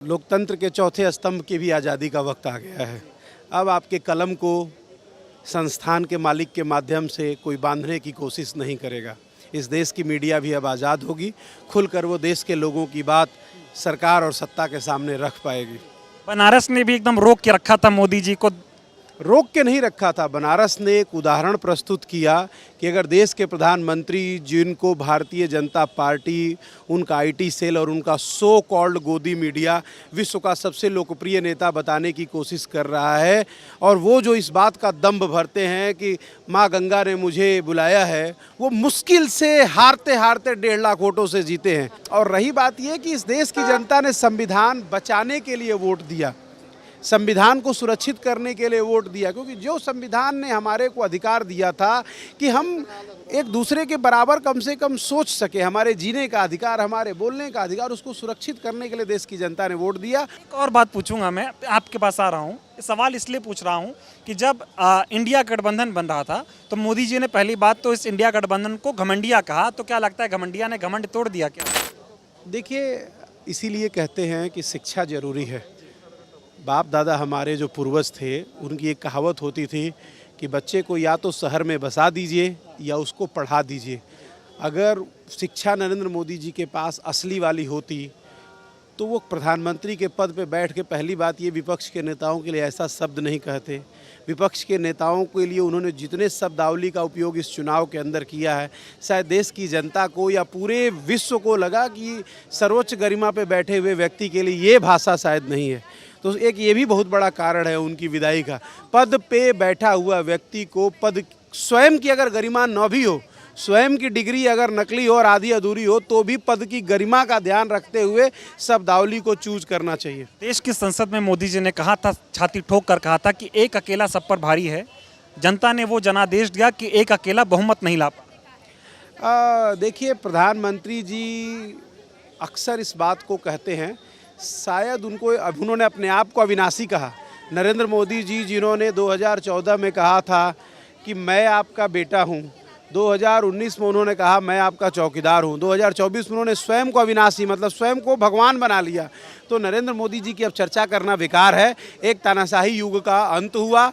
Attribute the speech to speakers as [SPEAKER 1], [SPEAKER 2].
[SPEAKER 1] लोकतंत्र के चौथे स्तंभ की भी आज़ादी का वक्त आ गया है। अब आपके कलम को संस्थान के मालिक के माध्यम से कोई बांधने की कोशिश नहीं करेगा। इस देश की मीडिया भी अब आज़ाद होगी, खुलकर वो देश के लोगों की बात सरकार और सत्ता के सामने रख पाएगी।
[SPEAKER 2] बनारस ने भी एकदम रोक के रखा था मोदी जी को।
[SPEAKER 1] रोक के नहीं रखा था, बनारस ने एक उदाहरण प्रस्तुत किया कि अगर देश के प्रधानमंत्री जिनको भारतीय जनता पार्टी, उनका आईटी सेल और उनका सो कॉल्ड गोदी मीडिया विश्व का सबसे लोकप्रिय नेता बताने की कोशिश कर रहा है, और वो जो इस बात का दंभ भरते हैं कि माँ गंगा ने मुझे बुलाया है, वो मुश्किल से हारते हारते 1.5 लाख वोटों से जीते हैं। और रही बात यह कि इस देश की जनता ने संविधान बचाने के लिए वोट दिया, संविधान को सुरक्षित करने के लिए वोट दिया, क्योंकि जो संविधान ने हमारे को अधिकार दिया था कि हम एक दूसरे के बराबर कम से कम सोच सके, हमारे जीने का अधिकार, हमारे बोलने का अधिकार, उसको सुरक्षित करने के लिए देश की जनता ने वोट दिया।
[SPEAKER 2] एक और बात पूछूंगा, मैं आपके पास आ रहा हूँ, सवाल इसलिए पूछ रहा हूँ कि जब इंडिया गठबंधन बन रहा था तो मोदी जी ने पहली बात तो इस इंडिया गठबंधन को घमंडिया कहा, तो क्या लगता है घमंडिया ने घमंड तोड़ दिया क्या?
[SPEAKER 1] देखिए, इसीलिए कहते हैं कि शिक्षा जरूरी है। बाप दादा हमारे जो पूर्वज थे, उनकी एक कहावत होती थी कि बच्चे को या तो शहर में बसा दीजिए या उसको पढ़ा दीजिए। अगर शिक्षा नरेंद्र मोदी जी के पास असली वाली होती तो वो प्रधानमंत्री के पद पे बैठ के पहली बात ये विपक्ष के नेताओं के लिए ऐसा शब्द नहीं कहते। विपक्ष के नेताओं के लिए उन्होंने जितने शब्दावली का उपयोग इस चुनाव के अंदर किया है, शायद देश की जनता को या पूरे विश्व को लगा कि सर्वोच्च गरिमा पे बैठे हुए व्यक्ति के लिए ये भाषा शायद नहीं है। तो एक ये भी बहुत बड़ा कारण है उनकी विदाई का। पद पे बैठा हुआ व्यक्ति को पद स्वयं की अगर गरिमा न भी हो, स्वयं की डिग्री अगर नकली हो और आधी अधूरी हो, तो भी पद की गरिमा का ध्यान रखते हुए शब्दावली को चूज करना चाहिए।
[SPEAKER 2] देश की संसद में मोदी जी ने कहा था, छाती ठोक कर कहा था कि एक अकेला सब पर भारी है। जनता ने वो जनादेश दिया कि एक अकेला बहुमत नहीं ला पा।
[SPEAKER 1] देखिए, प्रधानमंत्री जी अक्सर इस बात को कहते हैं, शायद उन्होंने अपने आप को अविनाशी कहा। नरेंद्र मोदी जी जिन्होंने 2014 में कहा था कि मैं आपका बेटा हूं, 2019 में उन्होंने कहा मैं आपका चौकीदार हूं, 2024 में उन्होंने स्वयं को अविनाशी मतलब स्वयं को भगवान बना लिया। तो नरेंद्र मोदी जी की अब चर्चा करना बेकार है। एक तानाशाही युग का अंत हुआ,